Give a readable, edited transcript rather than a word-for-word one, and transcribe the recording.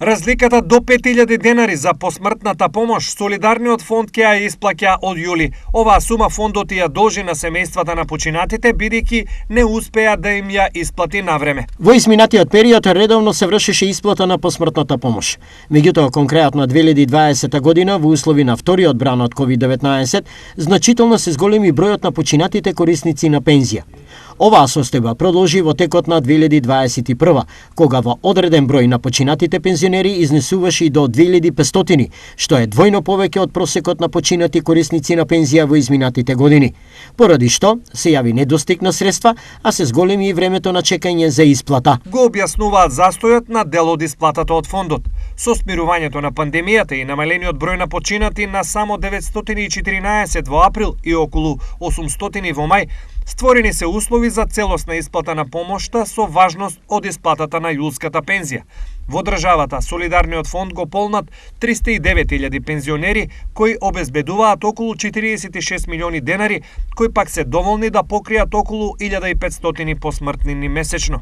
Разликата до 5000 денари за посмртната помош Солидарниот фонд ќе ја исплаќа од јули. Оваа сума фондот ја должи на семејствата на починатите бидејќи не успеа да им ја исплати навреме. Во изминатиот период редовно се вршеше исплата на посмртната помош. Меѓутоа, конкретно 2020 година во услови на вториот бран од COVID-19, значително се зголеми бројот на починатите корисници на пензија. Оваа состојба продолжи во текот на 2021, кога во одреден број на починатите пензионери изнесуваше и до 2500, што е двојно повеќе од просекот на починати корисници на пензија во изминатите години. Поради што се јави недостиг на средства, а се зголеми и времето на чекање за исплата. Го објаснуваат застојот на дел од исплатата од фондот. Со смирувањето на пандемијата и намалениот број на починати на само 914 во април и околу 800 во мај, створени се услови за целосна исплата на помошта со важност од исплатата на јулската пензија. Во државата, Солидарниот фонд го полнат 309.000 пензионери кои обезбедуваат околу 46 милиони денари, кои пак се доволни да покријат околу 1500 посмртнини месечно.